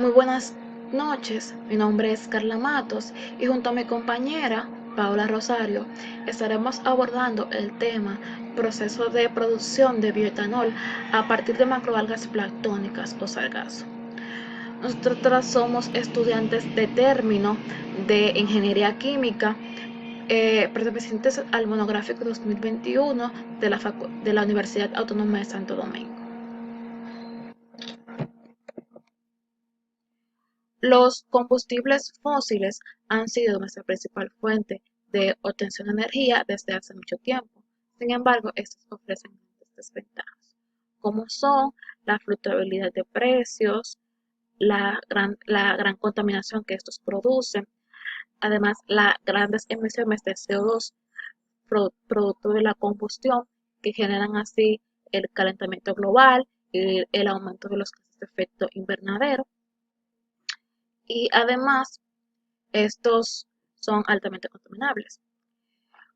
Muy buenas noches, mi nombre es Carla Matos y junto a mi compañera Paola Rosario estaremos abordando el tema proceso de producción de bioetanol a partir de macroalgas planctónicas o sargazo. Nosotras somos estudiantes de término de Ingeniería Química, pertenecientes al monográfico 2021 de la Universidad Autónoma de Santo Domingo. Los combustibles fósiles han sido nuestra principal fuente de obtención de energía desde hace mucho tiempo. Sin embargo, estos ofrecen grandes desventajas, como son la fluctuabilidad de precios, la gran contaminación que estos producen, además las grandes emisiones de CO2 producto de la combustión que generan así el calentamiento global y el aumento de los gases de efecto invernadero. Y además estos son altamente contaminables,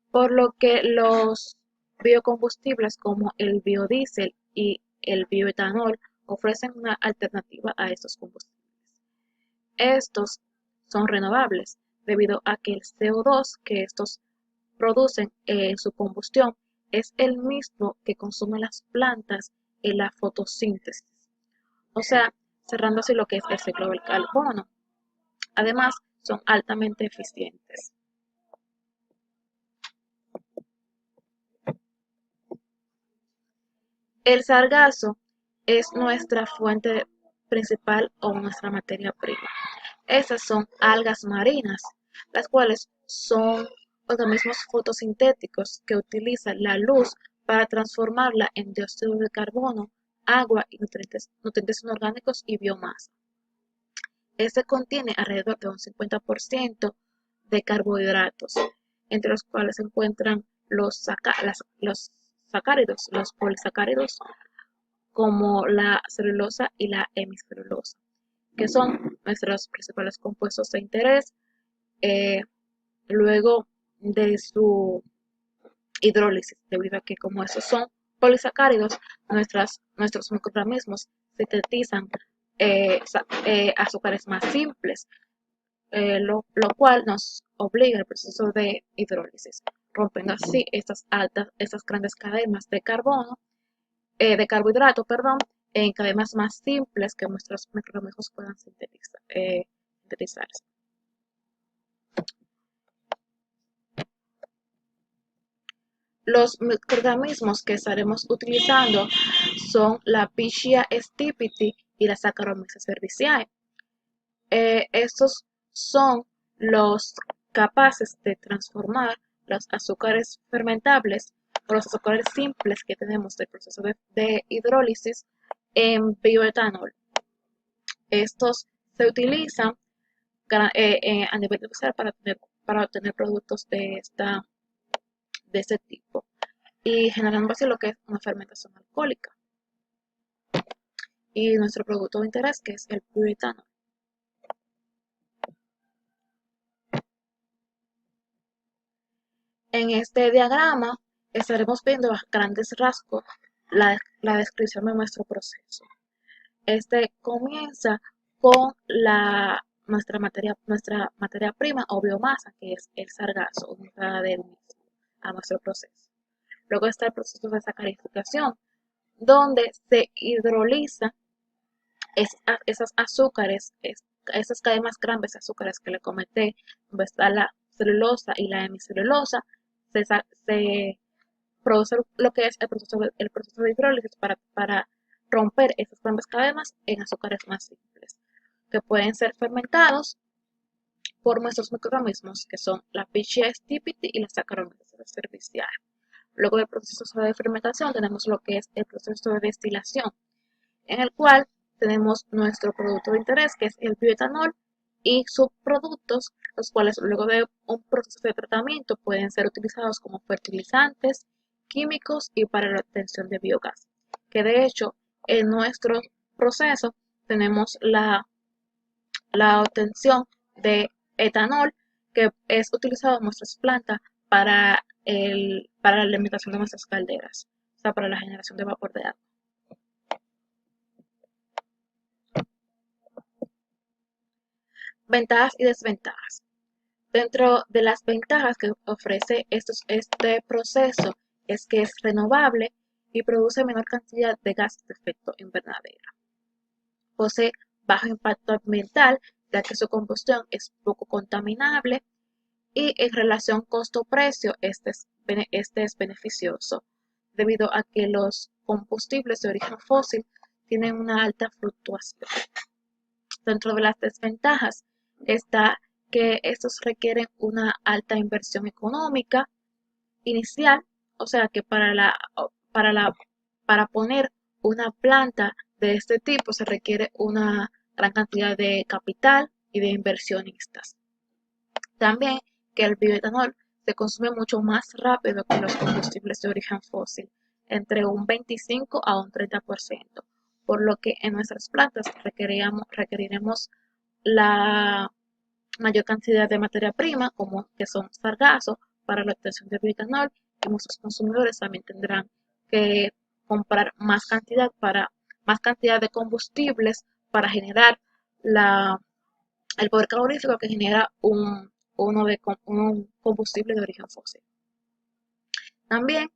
por lo que los biocombustibles como el biodiesel y el bioetanol ofrecen una alternativa a estos combustibles. Estos son renovables debido a que el CO2 que estos producen en su combustión es el mismo que consumen las plantas en la fotosíntesis, o sea, cerrando así lo que es el ciclo del carbono. Además, son altamente eficientes. El sargazo es nuestra fuente principal o nuestra materia prima. Estas son algas marinas, las cuales son organismos fotosintéticos que utilizan la luz para transformarla en dióxido de carbono, agua y nutrientes inorgánicos y biomasa. Este contiene alrededor de un 50% de carbohidratos, entre los cuales se encuentran los sacáridos, los polisacáridos, como la celulosa y la hemicelulosa, que son nuestros principales compuestos de interés eh, luego de su hidrólisis, debido a que como esos son polisacáridos, nuestros microorganismos sintetizan azúcares más simples, lo cual nos obliga al proceso de hidrólisis, rompiendo así estas grandes cadenas de carbono, de carbohidrato, perdón, en cadenas más simples que nuestros microorganismos puedan sintetizar. Los microorganismos que estaremos utilizando son la Pichia stipiti y la Saccharomyces cerevisiae. Estos son los capaces de transformar los azúcares fermentables o los azúcares simples que tenemos del proceso de hidrólisis en bioetanol. Estos se utilizan a nivel industrial para obtener productos de este tipo y generando así lo que es una fermentación alcohólica. Y nuestro producto de interés, que es el bioetanol. En este diagrama estaremos viendo a grandes rasgos la descripción de nuestro proceso. Este comienza con nuestra materia prima o biomasa, que es el sargazo, unidad del mismo, a nuestro proceso. Luego está el proceso de sacarificación, donde se hidroliza esas azúcares, esas cadenas grandes de azúcares que le comenté, donde está la celulosa y la hemicelulosa, se produce lo que es el proceso de hidrólisis para romper esas grandes cadenas en azúcares más simples, que pueden ser fermentados por nuestros microorganismos, que son la Pichia stipiti y la Saccharomyces cerevisiae. Luego del proceso de fermentación tenemos lo que es el proceso de destilación, en el cual tenemos nuestro producto de interés, que es el bioetanol, y subproductos, los cuales luego de un proceso de tratamiento pueden ser utilizados como fertilizantes, químicos y para la obtención de biogás. Que de hecho, en nuestro proceso tenemos la obtención de etanol, que es utilizado en nuestras plantas para la alimentación de nuestras calderas, o sea, para la generación de vapor de agua. Ventajas y desventajas. Dentro de las ventajas que ofrece este proceso es que es renovable y produce menor cantidad de gases de efecto invernadero. Posee bajo impacto ambiental, ya que su combustión es poco contaminable y en relación costo-precio este es beneficioso, debido a que los combustibles de origen fósil tienen una alta fluctuación. Dentro de las desventajas está que estos requieren una alta inversión económica inicial, o sea que para poner una planta de este tipo se requiere una gran cantidad de capital y de inversionistas. También que el bioetanol se consume mucho más rápido que los combustibles de origen fósil, entre un 25 a un 30%, por lo que en nuestras plantas requeriremos la mayor cantidad de materia prima, como que son sargazo, para la obtención de bioetanol, y nuestros consumidores también tendrán que comprar más cantidad de combustibles para generar el poder calorífico que genera un combustible de origen fósil. También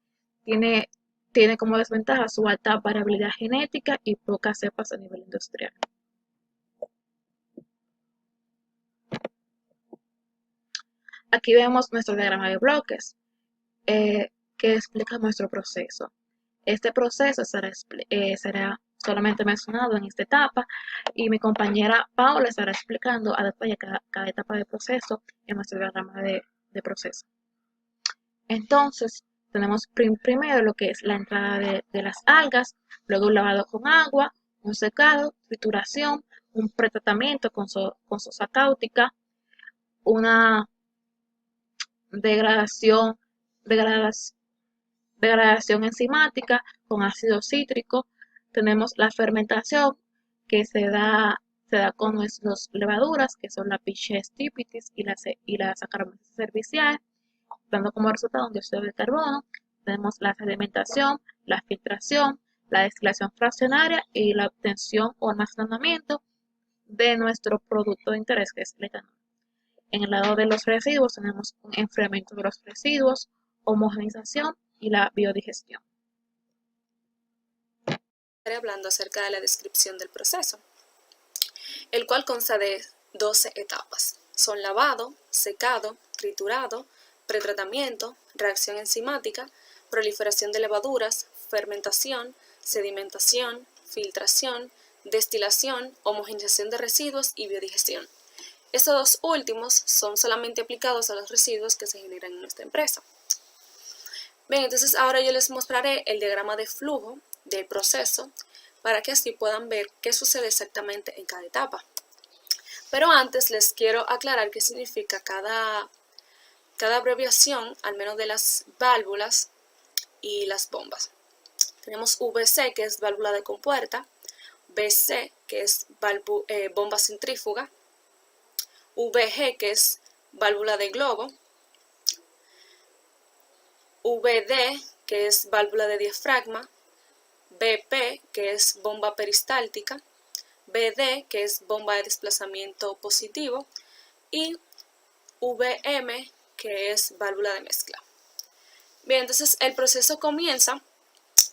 tiene, tiene como desventaja su alta variabilidad genética y pocas cepas a nivel industrial. Aquí vemos nuestro diagrama de bloques que explica nuestro proceso. Este proceso será solamente mencionado en esta etapa y mi compañera Paula estará explicando a detalle cada etapa del proceso en nuestro diagrama de proceso. Entonces, tenemos primero lo que es la entrada de las algas, luego un lavado con agua, un secado, trituración, un pretratamiento con sosa cáustica, una degradación, degradación enzimática con ácido cítrico. Tenemos la fermentación que se da con nuestras levaduras, que son la Pichia stipendis y la Saccharomyces cerevisiae, dando como resultado un dióxido de carbono. Tenemos la sedimentación, la filtración, la destilación fraccionaria y la obtención o almacenamiento de nuestro producto de interés, que es el etanol. En el lado de los residuos tenemos un enfriamiento de los residuos, homogeneización y la biodigestión. Estaré hablando acerca de la descripción del proceso, el cual consta de 12 etapas. Son lavado, secado, triturado, pretratamiento, reacción enzimática, proliferación de levaduras, fermentación, sedimentación, filtración, destilación, homogeneización de residuos y biodigestión. Estos dos últimos son solamente aplicados a los residuos que se generan en nuestra empresa. Bien, entonces ahora yo les mostraré el diagrama de flujo del proceso para que así puedan ver qué sucede exactamente en cada etapa. Pero antes les quiero aclarar qué significa cada abreviación, al menos de las válvulas y las bombas. Tenemos VC, que es válvula de compuerta, BC, que es bomba centrífuga, VG, que es válvula de globo, VD, que es válvula de diafragma, BP, que es bomba peristáltica, BD, que es bomba de desplazamiento positivo, y VM, que es válvula de mezcla. Bien, entonces el proceso comienza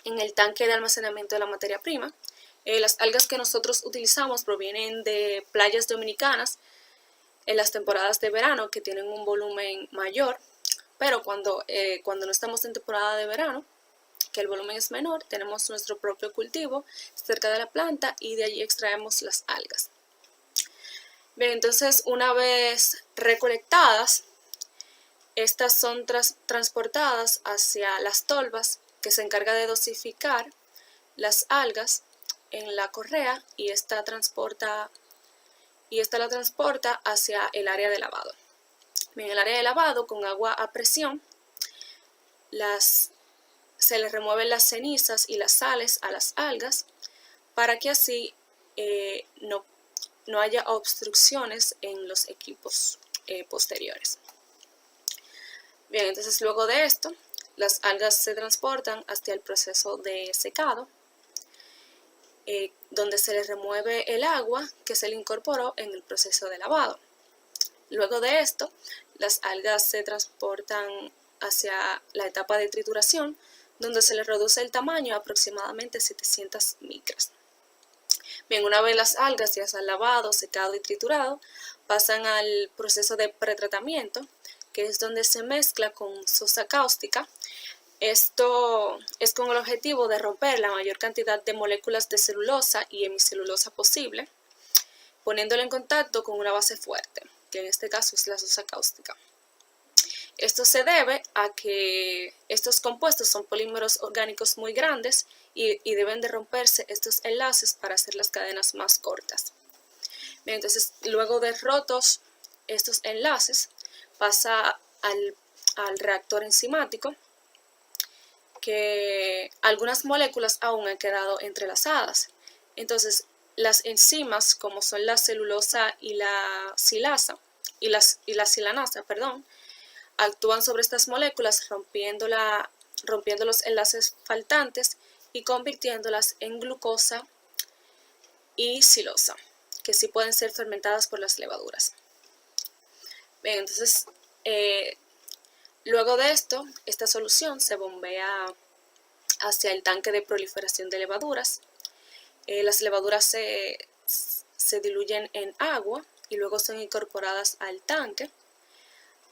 en el tanque de almacenamiento de la materia prima. Las algas que nosotros utilizamos provienen de playas dominicanas en las temporadas de verano, que tienen un volumen mayor, pero cuando no estamos en temporada de verano, que el volumen es menor, tenemos nuestro propio cultivo cerca de la planta y de allí extraemos las algas. Bien, entonces una vez recolectadas, estas son transportadas hacia las tolvas, que se encarga de dosificar las algas en la correa, y esta la transporta hacia el área de lavado. En el área de lavado, con agua a presión, se les remueven las cenizas y las sales a las algas para que así no haya obstrucciones en los equipos posteriores. Bien, entonces luego de esto, las algas se transportan hacia el proceso de secado, donde se les remueve el agua que se le incorporó en el proceso de lavado. Luego de esto, las algas se transportan hacia la etapa de trituración, donde se les reduce el tamaño a aproximadamente 700 micras. Bien, una vez las algas ya se han lavado, secado y triturado, pasan al proceso de pretratamiento, que es donde se mezcla con sosa cáustica. Esto es con el objetivo de romper la mayor cantidad de moléculas de celulosa y hemicelulosa posible, poniéndolo en contacto con una base fuerte, que en este caso es la sosa cáustica. Esto se debe a que estos compuestos son polímeros orgánicos muy grandes y deben de romperse estos enlaces para hacer las cadenas más cortas. Bien, entonces, luego de rotos estos enlaces, pasa al reactor enzimático, que algunas moléculas aún han quedado entrelazadas. Entonces, las enzimas, como son la celulosa y la silanasa, actúan sobre estas moléculas rompiendo los enlaces faltantes y convirtiéndolas en glucosa y silosa, que sí pueden ser fermentadas por las levaduras. Bien, entonces, luego de esto, esta solución se bombea hacia el tanque de proliferación de levaduras. Las levaduras se diluyen en agua y luego son incorporadas al tanque.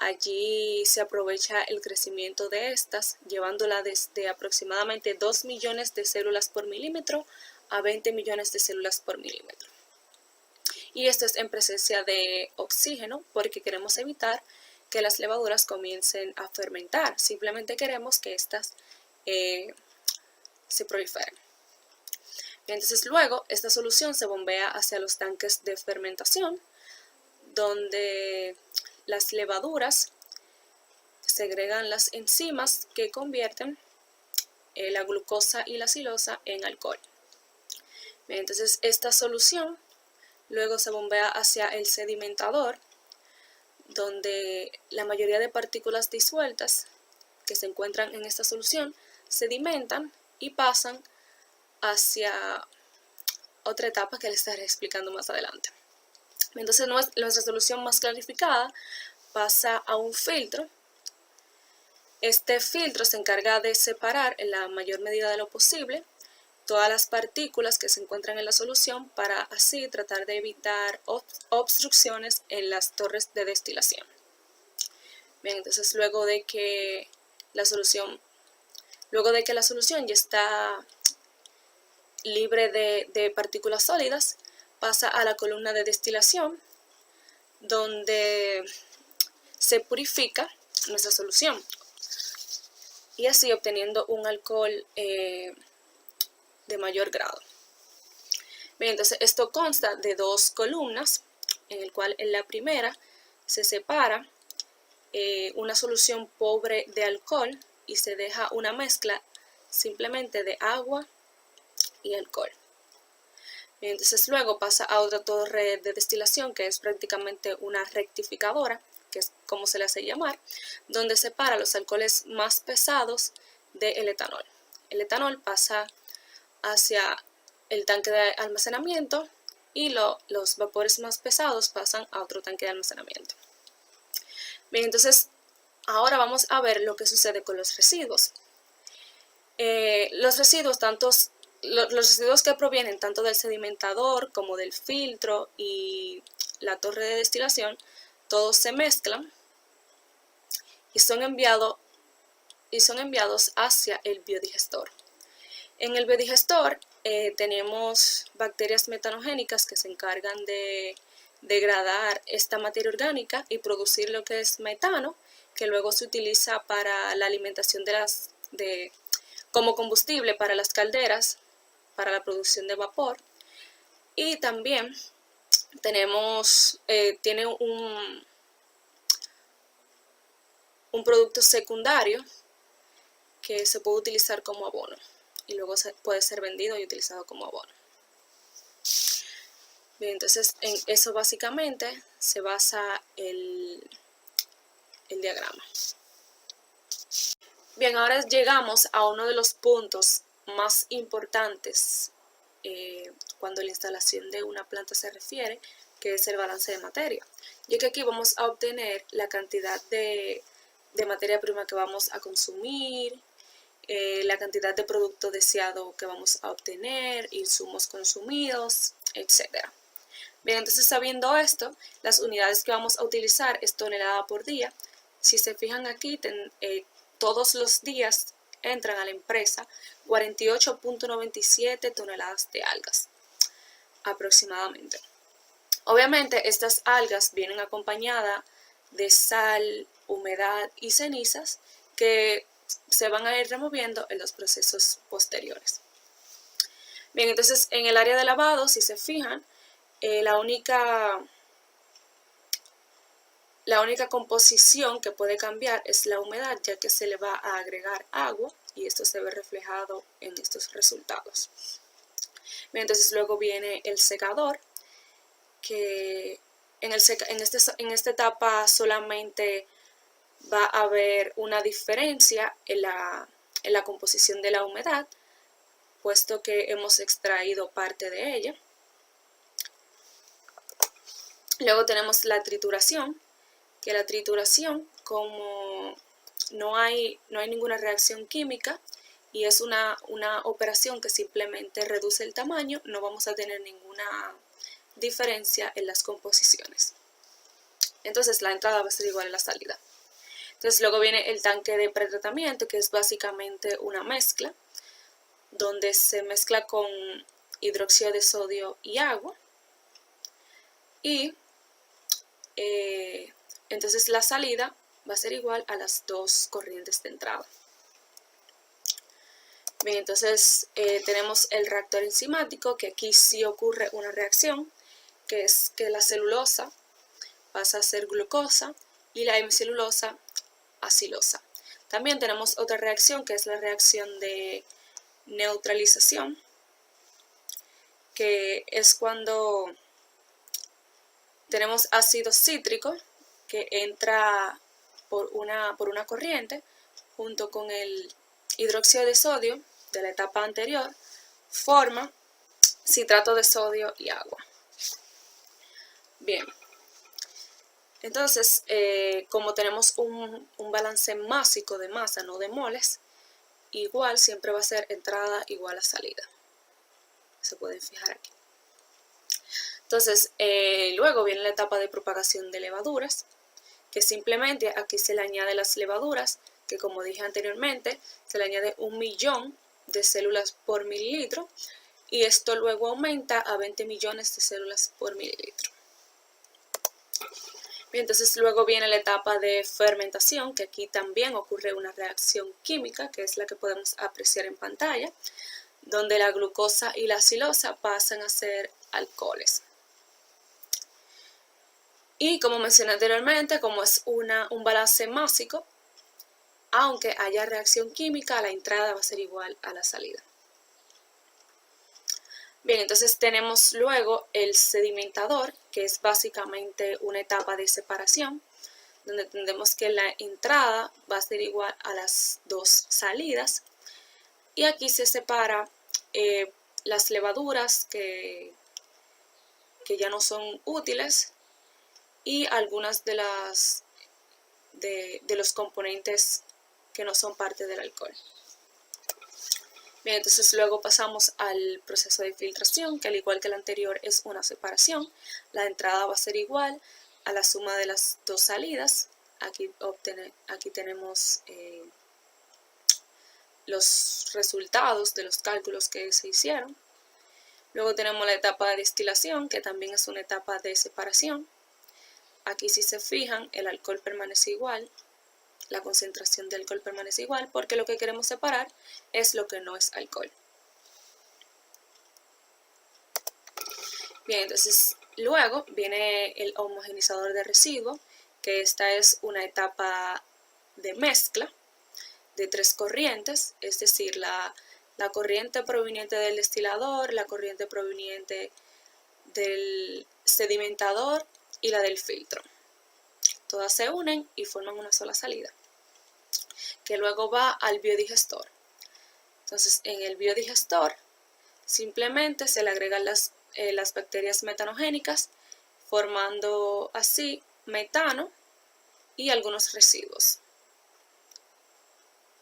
Allí se aprovecha el crecimiento de estas, llevándola desde aproximadamente 2 millones de células por milímetro a 20 millones de células por milímetro. Y esto es en presencia de oxígeno, porque queremos evitar que las levaduras comiencen a fermentar. Simplemente queremos que estas se proliferen. Entonces luego esta solución se bombea hacia los tanques de fermentación, donde las levaduras segregan las enzimas que convierten la glucosa y la silosa en alcohol. Bien, entonces esta solución luego se bombea hacia el sedimentador, donde la mayoría de partículas disueltas que se encuentran en esta solución sedimentan y pasan hacia otra etapa que les estaré explicando más adelante. Entonces nuestra solución más clarificada pasa a un filtro. Este filtro se encarga de separar en la mayor medida de lo posible todas las partículas que se encuentran en la solución para así tratar de evitar obstrucciones en las torres de destilación. Bien, entonces luego de que la solución ya está libre de partículas sólidas, pasa a la columna de destilación, donde se purifica nuestra solución y así obteniendo un alcohol de mayor grado. Bien, entonces esto consta de dos columnas, en el cual en la primera se separa una solución pobre de alcohol y se deja una mezcla simplemente de agua y alcohol. Bien, entonces luego pasa a otra torre de destilación, que es prácticamente una rectificadora, que es como se le hace llamar, donde separa los alcoholes más pesados del etanol. El etanol pasa hacia el tanque de almacenamiento y los vapores más pesados pasan a otro tanque de almacenamiento. Bien, entonces ahora vamos a ver lo que sucede con los residuos. Los residuos que provienen tanto del sedimentador como del filtro y la torre de destilación, todos se mezclan y son enviados hacia el biodigestor. En el biodigestor tenemos bacterias metanogénicas que se encargan de degradar esta materia orgánica y producir lo que es metano, que luego se utiliza para la alimentación como combustible para las calderas, para la producción de vapor. Y también tiene un producto secundario que se puede utilizar como abono y luego puede ser vendido y utilizado como abono. Bien, entonces en eso básicamente se basa el diagrama. Bien, ahora llegamos a uno de los puntos más importantes cuando la instalación de una planta se refiere, que es el balance de materia. y que aquí vamos a obtener la cantidad de materia prima que vamos a consumir, la cantidad de producto deseado que vamos a obtener, insumos consumidos, etc. Bien, entonces sabiendo esto, las unidades que vamos a utilizar es tonelada por día. Si se fijan aquí, todos los días entran a la empresa 48.97 toneladas de algas, aproximadamente. Obviamente, estas algas vienen acompañadas de sal, humedad y cenizas que se van a ir removiendo en los procesos posteriores. Bien, entonces en el área de lavado, si se fijan, la única composición que puede cambiar es la humedad, ya que se le va a agregar agua y esto se ve reflejado en estos resultados. Bien, entonces luego viene el secador, que en esta etapa solamente va a haber una diferencia en la composición de la humedad, puesto que hemos extraído parte de ella. Luego tenemos la trituración, que la trituración, como no hay ninguna reacción química y es una operación que simplemente reduce el tamaño, no vamos a tener ninguna diferencia en las composiciones. Entonces la entrada va a ser igual a la salida. Entonces luego viene el tanque de pretratamiento, que es básicamente una mezcla, donde se mezcla con hidróxido de sodio y agua. Y entonces la salida va a ser igual a las dos corrientes de entrada. Bien, entonces tenemos el reactor enzimático, que aquí sí ocurre una reacción, que es que la celulosa pasa a ser glucosa y la hemicelulosa a silosa. También tenemos otra reacción, que es la reacción de neutralización, que es cuando tenemos ácido cítrico que entra por una corriente junto con el hidróxido de sodio de la etapa anterior, forma citrato de sodio y agua. Bien, entonces como tenemos un balance másico de masa, no de moles, igual siempre va a ser entrada igual a salida. Se pueden fijar aquí. Entonces, luego viene la etapa de propagación de levaduras, que simplemente aquí se le añade las levaduras, que como dije anteriormente, se le añade 1 millón de células por mililitro, y esto luego aumenta a 20 millones de células por mililitro. Bien, entonces luego viene la etapa de fermentación, que aquí también ocurre una reacción química, que es la que podemos apreciar en pantalla, donde la glucosa y la silosa pasan a ser alcoholes. Y como mencioné anteriormente, como es un balance másico, aunque haya reacción química, la entrada va a ser igual a la salida. Bien, entonces tenemos luego el sedimentador, que es básicamente una etapa de separación, donde entendemos que la entrada va a ser igual a las dos salidas. Y aquí se separa las levaduras que ya no son útiles y algunas de los componentes que no son parte del alcohol. Bien, entonces luego pasamos al proceso de filtración, que al igual que el anterior es una separación. La entrada va a ser igual a la suma de las dos salidas. Aquí tenemos los resultados de los cálculos que se hicieron. Luego tenemos la etapa de destilación, que también es una etapa de separación. Aquí si se fijan, el alcohol permanece igual, la concentración de alcohol permanece igual, porque lo que queremos separar es lo que no es alcohol. Bien, entonces luego viene el homogenizador de residuos, que esta es una etapa de mezcla de tres corrientes, es decir, la corriente proveniente del destilador, la corriente proveniente del sedimentador y la del filtro. Todas se unen y forman una sola salida, que luego va al biodigestor. Entonces, en el biodigestor simplemente se le agregan las bacterias metanogénicas, formando así metano y algunos residuos.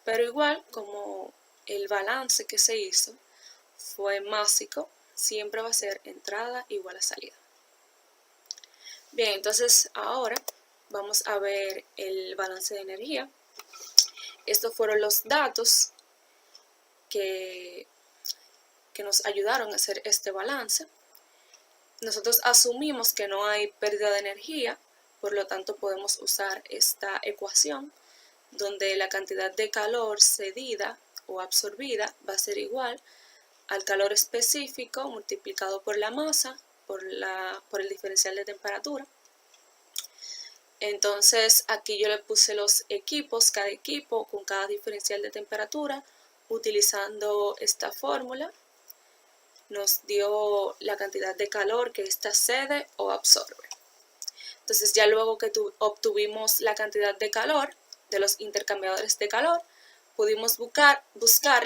Pero igual, como el balance que se hizo fue másico, siempre va a ser entrada igual a salida. Bien, entonces ahora vamos a ver el balance de energía. Estos fueron los datos que nos ayudaron a hacer este balance. Nosotros asumimos que no hay pérdida de energía, por lo tanto podemos usar esta ecuación donde la cantidad de calor cedida o absorbida va a ser igual al calor específico multiplicado por la masa por el diferencial de temperatura. Entonces aquí yo le puse los equipos, cada equipo con cada diferencial de temperatura, utilizando esta fórmula. Nos dio la cantidad de calor que ésta cede o absorbe. Entonces ya luego que obtuvimos la cantidad de calor de los intercambiadores de calor, pudimos buscar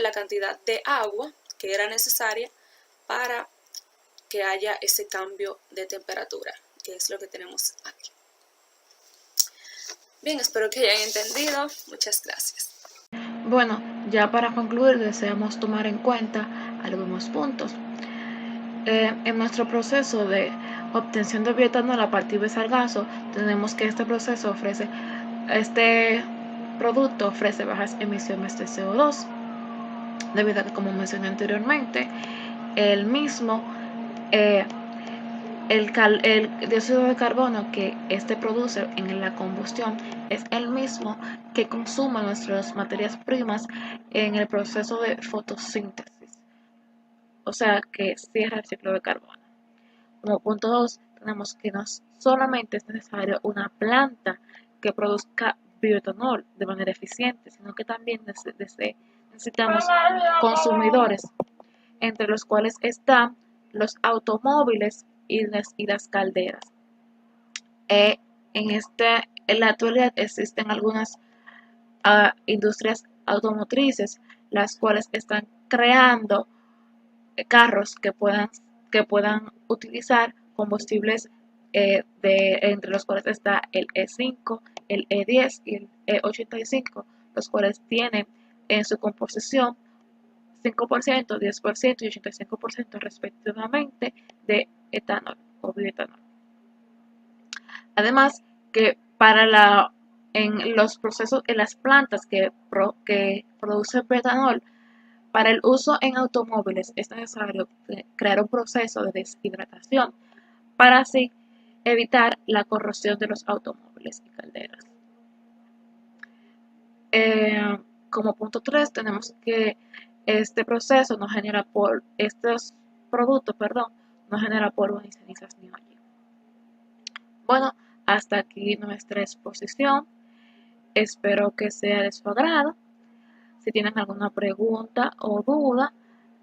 la cantidad de agua que era necesaria para que haya ese cambio de temperatura, que es lo que tenemos aquí. Bien, espero que hayan entendido. Muchas gracias. Bueno, ya para concluir deseamos tomar en cuenta algunos puntos. En nuestro proceso de obtención de bioetanol a partir de sargazo, tenemos que este producto ofrece bajas emisiones de CO2, debido a que, como mencioné anteriormente, el mismo, el dióxido de carbono que este produce en la combustión es el mismo que consumen nuestras materias primas en el proceso de fotosíntesis, o sea que cierra el ciclo de carbono. Como punto 2, tenemos que no solamente es necesario una planta que produzca bioetanol de manera eficiente, sino que también necesitamos consumidores, entre los cuales están los automóviles y las calderas. En la actualidad existen algunas industrias automotrices, las cuales están creando carros que puedan utilizar combustibles entre los cuales está el E5, el E10 y el E85, los cuales tienen en su composición 5%, 10% y 85% respectivamente de etanol o bioetanol. Además, que en los procesos, en las plantas que producen bioetanol, para el uso en automóviles es necesario crear un proceso de deshidratación para así evitar la corrosión de los automóviles y calderas. Como punto 3, tenemos que este proceso no genera estos productos, no genera polvo ni cenizas ni hollín. Bueno, hasta aquí nuestra exposición. Espero que sea de su agrado. Si tienen alguna pregunta o duda,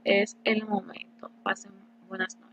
es el momento. Pasen buenas noches.